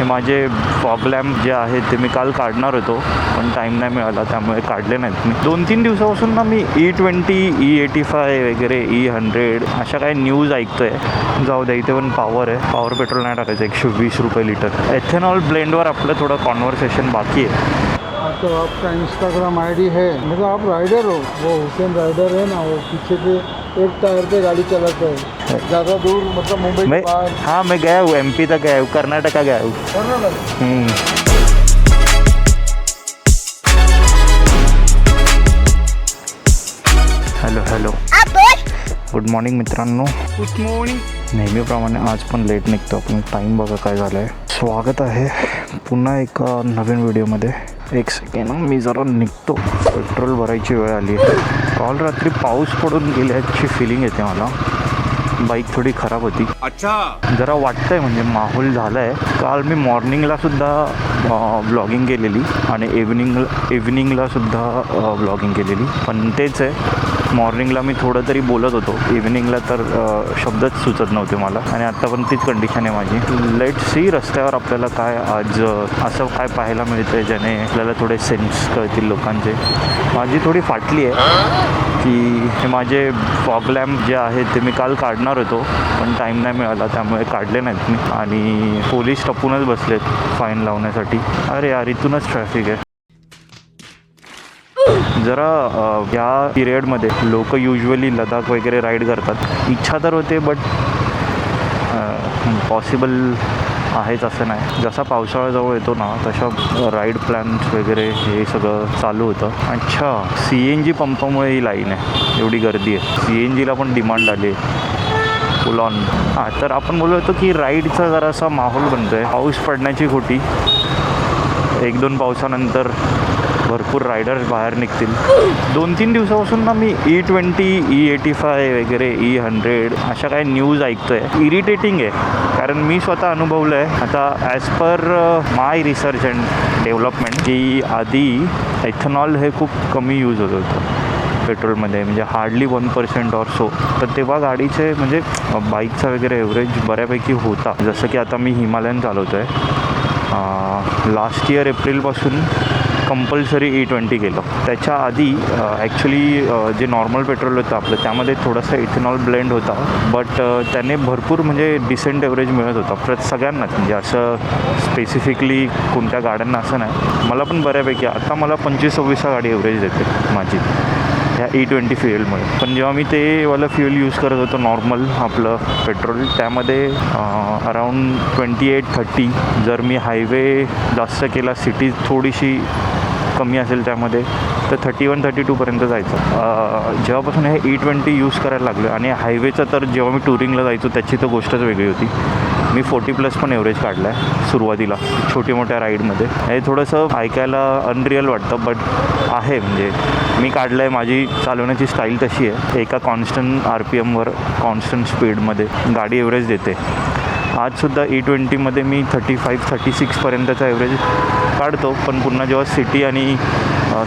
माझे fog lamp जे आहेत ते मी काल काढणार होतो, पण टाईम नाही मिळाला, त्यामुळे काढले नाहीत मी. 2-3 दिवसापासून ना मी E20, E85 वगैरे E100 अशा काही न्यूज ऐकतोय. जाऊ द्या, इथे पण पॉवर आहे. पॉवर पेट्रोल नाही टाकायचं, 120 रुपये लिटर. एथेनॉल ब्लेंडवर आपलं थोडं कॉन्व्हर्सेशन बाकी आहे. तो आपका इंस्टाग्राम आईडी है, मतलब आप राइडर हो? वो हुसैन राइडर है ना, वो पीछे के एक टायर पे गाड़ी चलाता है, ज़्यादा दूर मतलब मुंबई के बाहर। हाँ, मैं गया हूँ, MP तक गया हूँ, कर्नाटका गया हूँ. हॅलो गुड मॉर्निंग मित्रांनो. Good morning. नेहमीप्रमाणे आज पण लेट निघतो आपण. टाईम बघा काय झालं आहे. स्वागत आहे पुन्हा एका नवीन व्हिडिओमध्ये. एक सेकंड, मी जरा निघतो, पेट्रोल भरायची वेळ आली आहे. काल रात्री पाऊस पडून गेल्याची फिलिंग येते मला. बाईक थोडी खराब होती. अच्छा, जरा वाटतंय म्हणजे माहोल झाला आहे. काल मी मॉर्निंगला सुद्धा ब्लॉगिंग केलेली आणि इव्हनिंगला सुद्धा ब्लॉगिंग केलेली, पण तेच आहे, मॉर्निंगला मी थोडं तरी बोलत होतो, इव्हनिंगला तर शब्दच सुचत नव्हते मला. आणि आत्ता पण तीच कंडिशन आहे माझी. लेट सी रस्त्यावर आपल्याला काय आज असं काय पाहायला मिळतं ज्याने आपल्याला थोडे सेन्स कळतील लोकांचे. माझी थोडी फाटली आहे की हे माझे फॉग लॅम्प जे आहेत ते मी काल काढणार होतो, पण टाईम नाही मिळाला, त्यामुळे काढले नाहीत मी. आणि पोलीस टपूनच बसलेत फाईन लावण्यासाठी. अरे यार, इथूनच ट्रॅफिक आहे. जरा या पिरियडमध्ये लोक युजली लडाख वगैरे राईड करतात. इच्छा तर होते, बट पॉसिबल आहेच असं नाही. जसा पावसाळा जवळ येतो ना तशा राईड प्लॅन्स वगैरे हे सगळं चालू होतं. अच्छा, CNG पंपामुळे ही लाईन आहे, एवढी गर्दी आहे. CNGला पण डिमांड आली आहे फुल ऑन. हां, तर आपण बोललो होतो की राईडचा जरासा माहोल बनतो आहे. पाऊस पडण्याची खोटी. 1-2 पावसानंतर भरपूर रायडर्स बाहेर निघतील. 2-3 दिवसापासून ना मी E20, E85 वगैरे E100 अशा काही न्यूज ऐकतोय. इरिटेटिंग आहे, कारण मी स्वतः अनुभवलं आहे. आता as per my research and development की आधी एथेनॉल हे खूप कमी यूज होत होतं पेट्रोलमध्ये, म्हणजे हार्डली 1% ऑर सो. तर तेव्हा गाडीचे म्हणजे बाईकचा वगैरे एव्हरेज बऱ्यापैकी होता. जसं की आता मी हिमालयन चालवतो आहे. लास्ट इयर एप्रिलपासून कंपल्सरी E20 केलं. त्याच्या आधी ॲक्च्युली जे नॉर्मल पेट्रोल होतं आपलं त्यामध्ये थोडासा इथेनॉल ब्लेंड होता, बट त्याने भरपूर म्हणजे डिसेंट एव्हरेज मिळत होता सगळ्यांनाच. म्हणजे असं स्पेसिफिकली कोणत्या गाड्यांना असं नाही. मला पण बऱ्यापैकी आता मला 25-26 गाडी एव्हरेज देते माझी ह्या E20 फ्युएलमुळे. पण जेव्हा मी ते वालं फ्युएल यूज करत होतो नॉर्मल आपलं पेट्रोल, त्यामध्ये अराऊंड 28-30. जर मी हायवे जास्त केला, सिटी थोडीशी कमी असेल त्यामध्ये, तर 31-32पर्यंत जायचं. जेव्हापासून हे E20 यूज करायला लागलं आणि हायवेचं तर जेव्हा मी टुरिंगला जायचो त्याची तर गोष्टच वेगळी होती. मी 40+ पण एव्हरेज काढला आहे सुरुवातीला छोटी मोठ्या राईडमध्ये. हे थोडंसं ऐकायला अनरियल वाटतं, बट आहे. म्हणजे मी काढलं आहे, माझी चालवण्याची स्टाईल तशी आहे. एका कॉन्स्टंट RPMवर कॉन्स्टंट स्पीडमध्ये गाडी एव्हरेज देते. आजसुद्धा E20मध्ये मी 35-36पर्यंतचा एव्हरेज काढतो, पण पुन्हा जेव्हा सिटी आणि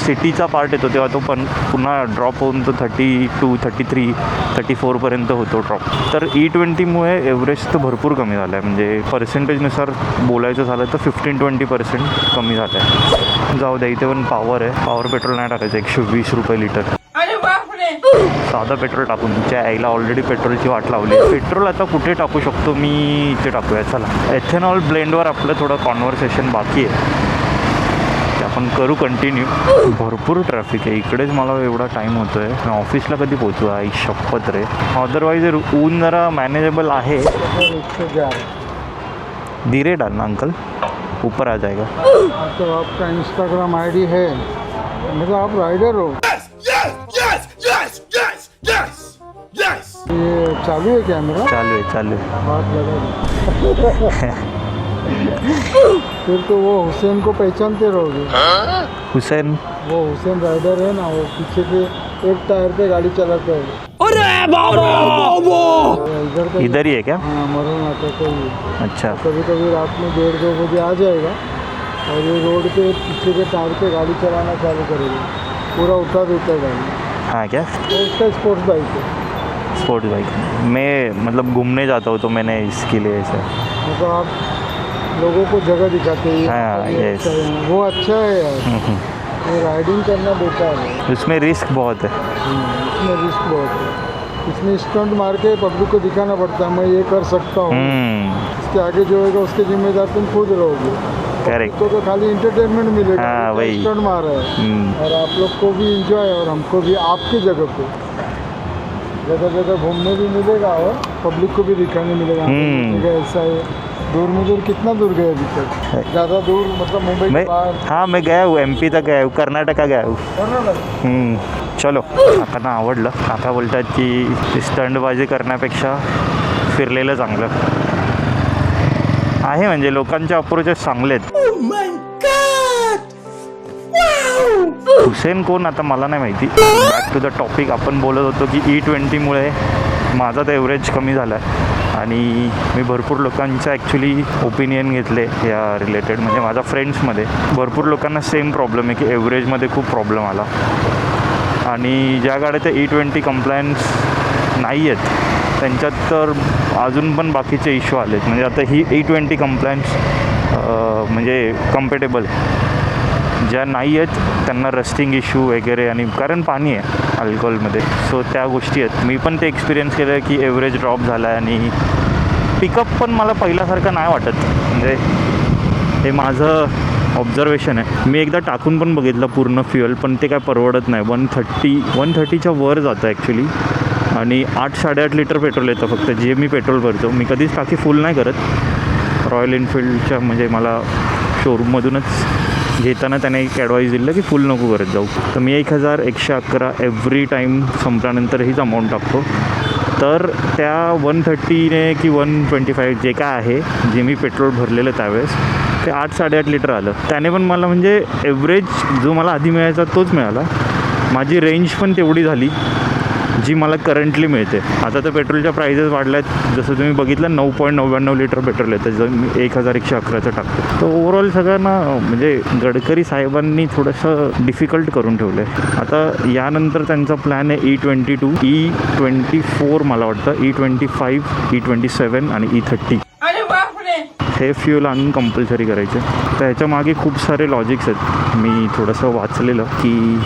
सिटीचा पार्ट येतो तेव्हा तो पण पुन्हा ड्रॉप होऊन तो 32-33-34पर्यंत होतो ड्रॉप. तर E20मुळे एव्हरेज तर भरपूर कमी झालं आहे. म्हणजे पर्सेंटेजनुसार बोलायचं झालं तर 15-20% कमी झालं आहे. जाऊ द्या, इथे पण पॉवर आहे. पॉवर पेट्रोल नाही टाकायचं, 120 रुपये लिटर. साधं पेट्रोल टाकून तुमच्या आईला ऑलरेडी पेट्रोलची वाट लावली. पेट्रोल आता कुठे टाकू शकतो मी, इथे टाकूया. चला, एथेनॉल ब्लेंडवर आपलं थोडं कॉन्व्हर्सेशन बाकी आहे, ते आपण करू कंटिन्यू. भरपूर ट्रॅफिक आहे इकडेच. मला एवढा टाईम होतो आहे. मी ऑफिसला कधी पोचू, आई शपथ रे. अदरवाईज ऊन जरा मॅनेजेबल आहे. धीरे डालना अंकल, ऊपर आ जाएगा. तो आपका इंस्टाग्राम आईडी है, मतलब आप राइडर हो? ये चालू है कैमरा? चालू है. बात लगा. फिर तो वो हुसैन को पहचानते रहोगे. हुसैन? वो हुसैन राइडर है ना, वो पीछे के एक टायर पे गाड़ी चलाता है. अरे बाबा, इधर ही है क्या? हाँ, मरून आता तो. अच्छा. कभी कभी रात में 1:30-2 बजे आ जाएगा और ये रोड पे पीछे के टायर पे गाड़ी चलाना चालू करेगा. पूरा उठा देता है गाड़ी. हाँ क्या? तो उसका स्पोर्ट्स बाइक है. Sports bike. मैं मतलब घूमने जाता हूँ तो मैंने इसके लिए ऐसा. मतलब आप लोगों को जगह दिखाते हैं हाँ, ये yes. अच्छा है, वो अच्छा है यार। ये राइडिंग करना बेकार है। उसमें रिस्क बहुत है। इसमें रिस्क बहुत है। इसमें स्टंट मार के पब्लिक को दिखाना पड़ता है मैं ये कर सकता हूँ। इसके आगे जो होगा उसके जिम्मेदार तुम खुद रहोगे। करेक्ट। तो खाली इंटरटेनमेंट मिलेगा। हाँ, वही। स्टंट मार रहा है और आप लोग को भी इंजॉय और हमको भी आपकी जगह पे जगह जगह घूमने भी मिलेगा और पब्लिक को भी दिखाने मिलेगा। ऐसा है दूर में दूर कितना दूर गए अभी तक? ज़्यादा दूर मतलब मुंबई के बाहर? हाँ, मैं गया हूँ, MP तक गया हूँ, कर्नाटका गया हूँ। चलो, काकांना आवडलं. काका बोलतात की स्टंटबाजी करण्यापेक्षा फिरलेलं चांगलं आहे. म्हणजे लोकांचे अप्रोचेस चांगले आहेत. हुसेन कोण आता मला नाही माहिती. बॅक टू द टॉपिक, आपण बोलत होतो की E20मुळे माझा तर एव्हरेज कमी झाला आहे आणि मी भरपूर लोकांचं ॲक्च्युली ओपिनियन घेतले या रिलेटेड. म्हणजे माझ्या फ्रेंड्समध्ये भरपूर लोकांना सेम प्रॉब्लेम आहे की एव्हरेजमध्ये खूप प्रॉब्लेम आला आणि ज्या गाड्या त्या E20 कंप्लायन्स नाही आहेत त्यांच्यात तर अजून पण बाकीचे इश्यू आलेत. म्हणजे आता ही E20 कंप्लायन्स म्हणजे कम्पेटेबल ज्या नाही आहेत त्यांना रस्टिंग इश्यू वगैरे आणि कारण पाणी आहे अल्कोहोलमध्ये. सो त्या गोष्टी आहेत. मी पण ते एक्सपिरियन्स केलं की एव्हरेज ड्रॉप झाला आहे आणि पिकअप पण मला पहिल्यासारखं नाही वाटत. म्हणजे हे माझं ऑब्झर्वेशन आहे. मी एकदा टाकून पण बघितलं पूर्ण फ्युएल पण ते काय परवडत नाही. 130च्या वर जातं ॲक्च्युली आणि 8-8.5 लिटर पेट्रोल येतं फक्त जे मी पेट्रोल भरतो. मी कधीच टाकी फुल नाही करत. रॉयल एनफिल्डच्या म्हणजे मला शोरूममधूनच घेताना त्याने एक ॲडवाईस दिलं की फुल नको करत जाऊ. तर मी 1111 एव्हरी टाईम संपल्यानंतर हीच अमाऊंट टाकतो. तर त्या 130ने की 125 जे काय आहे जे मी पेट्रोल भरलेलं त्यावेळेस ते 8-8.5 लिटर आलं. त्याने पण मला म्हणजे एव्हरेज जो मला आधी मिळायचा तोच मिळाला. माझी रेंज पण तेवढी झाली जी मला करंटली मिळते. आता तर पेट्रोलच्या प्राइजेस वाढल्या आहेत. जसं तुम्ही बघितलं 9.99 लिटर पेट्रोल येतं जर मी 1111चं टाकतो. तर ओव्हरऑल सगळ्यांना म्हणजे गडकरी साहेबांनी थोडंसं डिफिकल्ट करून ठेवलं आहे. आता यानंतर त्यांचा प्लॅन आहे E22, E24 मला वाटतं, E25, E27 आणि E30 हे फ्युल आणून कंपल्सरी करायचे. तर ह्याच्या मागे खूप सारे लॉजिक्स आहेत. मी थोडंसं वाचलेलं की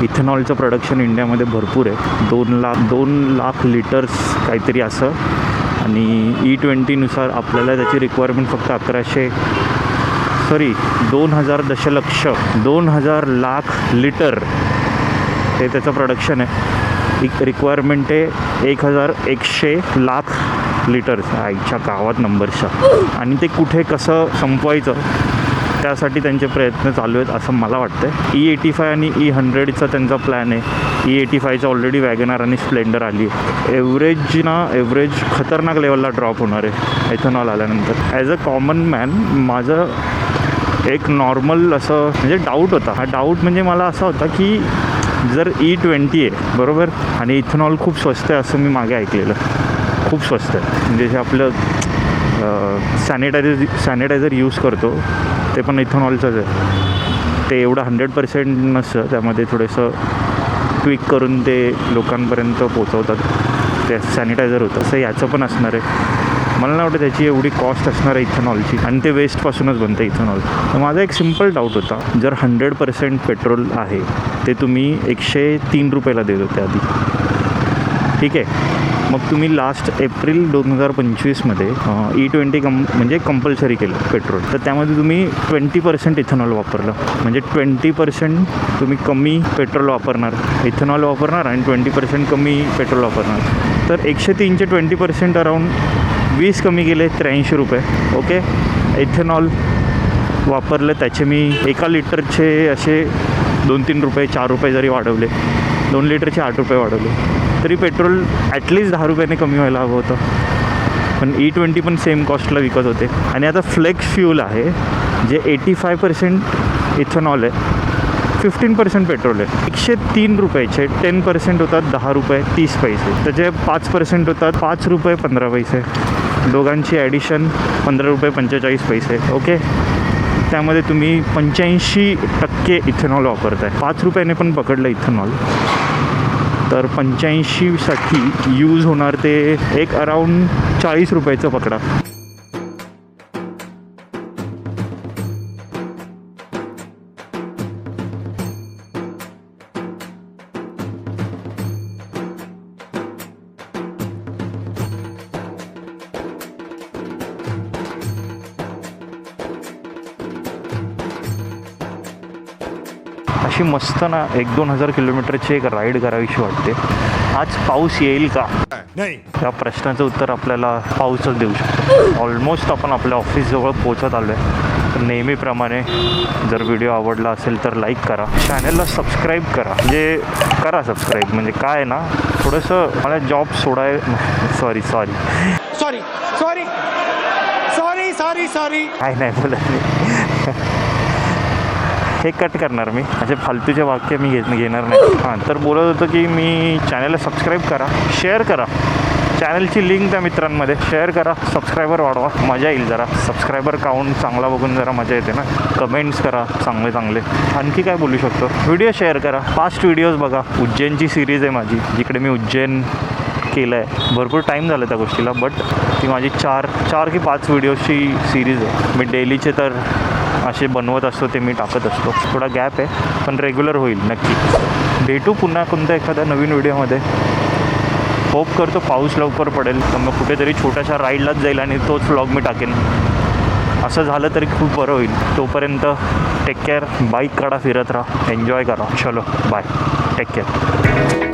इथेनॉलचं प्रोडक्शन इंडियामध्ये भरपूर आहे. 2 लाख लिटर्स काहीतरी असं आणि E20नुसार आपल्याला त्याची रिक्वायरमेंट फक्त 2000 दशलक्ष 2000 लाख लिटर हे त्याचं प्रोडक्शन आहे. एक रिक्वायरमेंट आहे 1100 लाख लिटर्स आईच्या गावात नंबरच्या. आणि ते कुठे कसं संपवायचं त्यासाठी त्यांचे प्रयत्न चालू आहेत असं मला वाटतं. E85 आणि E100चा त्यांचा प्लॅन आहे. E85चा ऑलरेडी वॅगनार आणि स्प्लेंडर आली आहे. एव्हरेज खतरनाक लेवलला ड्रॉप होणार आहे इथेनॉल आल्यानंतर. ॲज अ कॉमन मॅन माझं एक नॉर्मल असं म्हणजे डाऊट होता. हा डाऊट म्हणजे मला असा होता की जर E20 आहे बरोबर आणि इथेनॉल खूप स्वस्त आहे असं मी मागे ऐकलेलं. खूप स्वस्त आहे म्हणजे जे आपलं सॅनिटायझर यूज करतो ते पण इथेनॉलचंच आहे. ते एवढं 100% नसतं. त्यामध्ये थोडंसं ट्विक करून ते लोकांपर्यंत पोचवतात. ते सॅनिटायझर होतं तसं याचं पण असणार आहे. मला नाही वाटतं त्याची एवढी कॉस्ट असणार आहे इथेनॉलची आणि ते वेस्टपासूनच बनतं इथेनॉल. तर माझा एक सिम्पल डाऊट होता जर 100% पेट्रोल आहे ते तुम्ही 103 रुपयाला देत होते आधी, ठीक आहे. मग तुम्ही लास्ट एप्रिल 2025मध्ये E20 म्हणजे कंपल्सरी केलं पेट्रोल. तर त्यामध्ये तुम्ही 20% इथेनॉल वापरलं. म्हणजे 20% तुम्ही कमी पेट्रोल वापरणार, इथेनॉल वापरणार आणि 20% कमी पेट्रोल वापरणार. तर 103चे 20% अराऊंड 20 कमी गेले 83 रुपये. ओके. इथेनॉल वापरलं त्याचे मी 1 लिटरचे असे 2-3 रुपये 4 रुपये जरी वाढवले, 2 लिटरचे 8 रुपये वाढवले तरी पेट्रोल ॲटलिस्ट 10 रुपयाने कमी व्हायला हवं होतं. पण E20 पण सेम कॉस्टला विकत होते. आणि आता फ्लेक्स फ्यूल आहे जे 85% इथेनॉल आहे, 15% पेट्रोल आहे. 103 रुपयाचे 10% होतात 10 रुपये 30 पैसे. त्याचे 5% होतात 5 रुपये 15 पैसे. दोघांची ॲडिशन 15 रुपये 45 पैसे. ओके. त्यामध्ये तुम्ही 85% इथेनॉल वापरताय. 5 रुपयाने पण पकडलं इथेनॉल तर 85साठी यूज होणार ते एक अराऊंड 40 रुपयाचं पकडा. अशी मस्त ना 1-2 हजार किलोमीटरची एक राईड करावीशी वाटते. आज पाऊस येईल का नहीं. त्या प्रश्नाचं उत्तर आपल्याला पाऊसच देऊ शकतो. ऑलमोस्ट आपण आपल्या ऑफिसजवळ पोहोचत आलो आहे. नेहमीप्रमाणे जर व्हिडिओ आवडला असेल तर लाईक करा, चॅनलला सबस्क्राईब करा. म्हणजे करा सबस्क्राईब, म्हणजे काय आहे ना, थोडंसं मला जॉब सॉरी काय नाही बोलत मी. हे कट करणार मी, असे फालतूचे वाक्य मी घेणार नाही. हां, तर बोलत होतं की मी चॅनलला सबस्क्राईब करा, शेअर करा, चॅनलची लिंक त्या मित्रांमध्ये शेअर करा, सबस्क्रायबर वाढवा, मजा येईल. जरा सबस्क्रायबर काउंट चांगला बघून जरा मजा येते ना. कमेंट्स करा चांगले चांगले. आणखी काय बोलू शकतो, व्हिडिओ शेअर करा, पास्ट व्हिडिओज बघा. उज्जैनची सिरीज आहे माझी, जिकडे मी उज्जैन केलं आहे. भरपूर टाईम झाला त्या गोष्टीला, बट ती माझी 4 की 5 व्हिडिओजची सिरीज आहे. मी डेलीचे तर असे बनवत असतो, ते मी टाकत असतो. थोडा गॅप आहे पण रेग्युलर होईल नक्की. भेटू पुन्हा कोणत्या एखाद्या नवीन व्हिडिओमध्ये. होप करतो पाऊस लवकर पडेल, तर मग कुठेतरी छोट्याशा राईडलाच जाईल आणि तोच व्लॉग मी टाकेन. असं झालं तरी खूप बरं होईल. तोपर्यंत टेक केअर, बाईक काढा, फिरत राहा, एन्जॉय करा. चलो बाय, टेक केअर.